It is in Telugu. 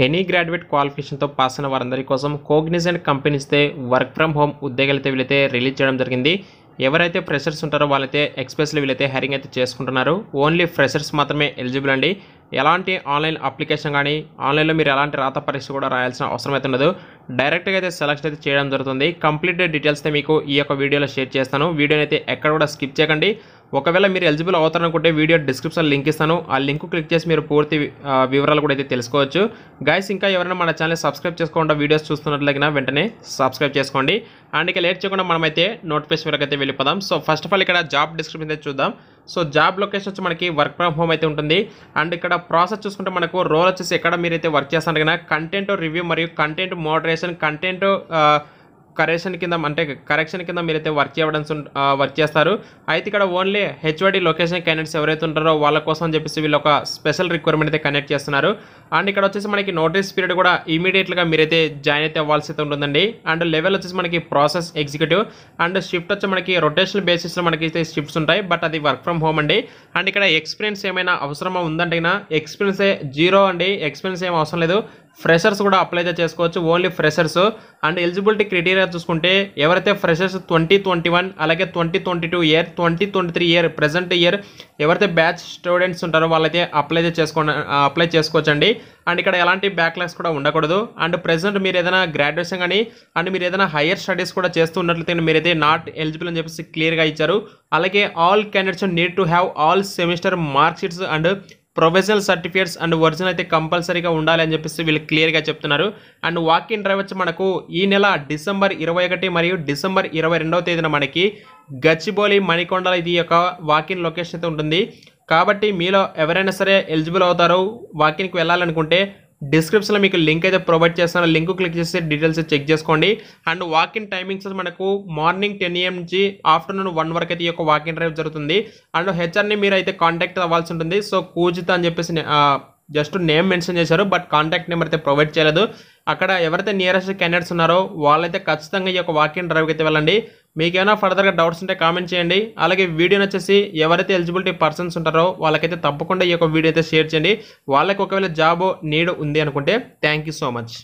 ఎనీ గ్రాడ్యుయేట్ క్వాలిఫికేషన్తో పాస్ అయిన వారందరి కోసం కోగ్నిజెంట్ కంపెనీస్తే వర్క్ ఫ్రమ్ హోమ్ ఉద్యోగాలు అయితే వీళ్ళైతే రిలీజ్ చేయడం జరిగింది. ఎవరైతే ఫ్రెషర్స్ ఉంటారో వాళ్ళైతే ఎక్స్పెషల్లీ వీళ్ళైతే హైరింగ్ అయితే చేసుకుంటున్నారు. ఓన్లీ ఫ్రెషర్స్ మాత్రమే ఎలిజిబుల్ అండి. ఎలాంటి ఆన్లైన్ అప్లికేషన్ కానీ ఆన్లైన్లో మీరు ఎలాంటి రాత పరీక్ష కూడా రాయాల్సిన అవసరం అయితే ఉండదు. డైరెక్ట్గా అయితే సెలెక్షన్ అయితే చేయడం జరుగుతుంది. కంప్లీట్ డీటెయిల్స్ అయితే మీకు ఈ యొక్క వీడియోలో షేర్ చేస్తాను. వీడియోని అయితే ఎక్కడ కూడా స్కిప్ చేయకండి. ఒకవేళ మీరు ఎలిజిబుల్ అవుతారనుకుంటే వీడియో డిస్క్రిప్షన్ లింక్ ఇస్తాను. ఆ లింక్ క్లిక్ చేసి మీరు పూర్తి వివరాలు కూడా అయితే తెలుసుకోవచ్చు. గైస్, ఇంకా ఎవరైనా మన ఛానల్ సబ్స్క్రైబ్ చేసుకోకుండా వీడియోస్ చూస్తున్నట్లయినా వెంటనే సబ్స్క్రైబ్ చేసుకోండి. అండ్ ఇక లేట్ చేయకుండా మనమైతే నోటిఫికేషన్ వరకు అయితే వెళ్ళిపోదాం. సో ఫస్ట్ ఆఫ్ ఆల్ ఇక్కడ జాబ్ డిస్క్రిప్షన్ అయితే చూద్దాం. సో జాబ్ లొకేషన్ వచ్చి మనకి వర్క్ ఫ్రమ్ హోమ్ అయితే ఉంటుంది. అండ్ ఇక్కడ ప్రాసెస్ చూసుకుంటే మనకు రోల్ వచ్చేసి ఎక్కడ మీరైతే వర్క్ చేస్తారంటే కనుక కంటెంట్ రివ్యూ మరియు కంటెంట్ మోడరేషన్, కంటెంట్ కరెక్షన్ కింద మీరైతే వర్క్ చేస్తారు. అయితే ఇక్కడ ఓన్లీ హెచ్ఓడి లొకేషన్ క్యాండిడేట్స్ ఎవరైతే ఉంటారో వాళ్ళ కోసం అని చెప్పేసి వీళ్ళు ఒక స్పెషల్ రిక్వైర్మెంట్ అయితే కనెక్ట్ చేస్తున్నారు. అండ్ ఇక్కడ వచ్చేసి మనకి నోటీస్ పీరియడ్ కూడా ఇమీడియట్గా మీరైతే జాయిన్ అయితే అవ్వాల్సి అయితే ఉంటుందండి. అండ్ లెవెల్ వచ్చేసి మనకి ప్రాసెస్ ఎగ్జిక్యూటివ్. అండ్ షిఫ్ట్ వచ్చి మనకి రొటేషనల్ బేసిస్లో మనకి అయితే షిఫ్ట్స్ ఉంటాయి. బట్ అది వర్క్ ఫ్రమ్ హోమ్ అండి. అండ్ ఇక్కడ ఎక్స్పీరియన్స్ ఏమైనా అవసరమా ఉందంటే ఎక్స్పీరియన్స్ జీరో అండి. ఎక్స్పీరియన్స్ ఏం అవసరం లేదు. ఫ్రెషర్స్ కూడా అప్లై చేసుకోవచ్చు. Only freshers. And eligibility criteria చూసుకుంటే ఎవరైతే ఫ్రెషర్స్ 2021 అలాగే 2022 ఇయర్ 2023 ఇయర్ ప్రెజెంట్ ఇయర్ ఎవరైతే బ్యాచ్ స్టూడెంట్స్ ఉంటారో వాళ్ళైతే అప్లై చేసుకోవచ్చండి. అండ్ ఇక్కడ ఎలాంటి బ్యాక్లాగ్స్ కూడా ఉండకూడదు. అండ్ ప్రెజెంట్ మీరు ఏదైనా గ్రాడ్యుయేషన్ కానీ అండ్ మీరు ఏదైనా హైయర్ స్టడీస్ కూడా చేస్తున్నట్లయితే మీరైతే నాట్ ఎలిజిబుల్ అని చెప్పేసి క్లియర్గా ఇచ్చారు. అలాగే all candidates need to have all semester mark sheets and professional certificates and original అయితే కంపల్సరీగా ఉండాలి అని చెప్పేసి వీళ్ళు క్లియర్గా చెప్తున్నారు. అండ్ వాక్ ఇన్ డ్రైవ్ వచ్చి మనకు ఈ నెల డిసెంబర్ 21 మరియు డిసెంబర్ 22వ తేదీన మనకి గచ్చిబౌలి మణికొండల ఇది యొక్క వాక్ ఇన్ లొకేషన్ అయితే ఉంటుంది. కాబట్టి మీలో ఎవరైనా సరే ఎలిజిబుల్ అవుతారో వాక్ ఇన్కి వెళ్ళాలనుకుంటే డిస్క్రిప్షన్లో మీకు లింక్ అయితే ప్రొవైడ్ చేస్తాను. లింక్ క్లిక్ చేసి డీటెయిల్స్ చెక్ చేసుకోండి. అండ్ వాక్ ఇన్ టైమింగ్స్ మనకు మార్నింగ్ 10 AM నుంచి ఆఫ్టర్నూన్ 1 వరకు అయితే ఈ యొక్క వాక్ ఇన్ డ్రైవ్ జరుగుతుంది. అండ్ హెచ్ఆర్ని మీరు అయితే కాంటాక్ట్ అవ్వాల్సి ఉంటుంది. సో పూజిత అని చెప్పేసి జస్ట్ నేమ్ మెన్షన్ చేశారు, బట్ కాంటాక్ట్ నెంబర్ అయితే ప్రొవైడ్ చేయలేదు. అక్కడ ఎవరైతే నియరెస్ట్ క్యాండిడేట్స్ ఉన్నారో వాళ్ళైతే ఖచ్చితంగా ఈ యొక్క వాక్ ఇన్ డ్రైవ్కి అయితే వెళ్ళండి. మీకు ఏమైనా ఫర్దర్గా డౌట్స్ ఉంటే కామెంట్ చేయండి. అలాగే వీడియోని వచ్చేసి ఎవరైతే ఎలిజిబిలిటీ పర్సన్స్ ఉంటారో వాళ్ళకైతే తప్పకుండా ఈ యొక్క వీడియో అయితే షేర్ చేయండి. వాళ్ళకి ఒకవేళ జాబ్ నీడ్ ఉంది అనుకుంటే థ్యాంక్ యూ సో మచ్.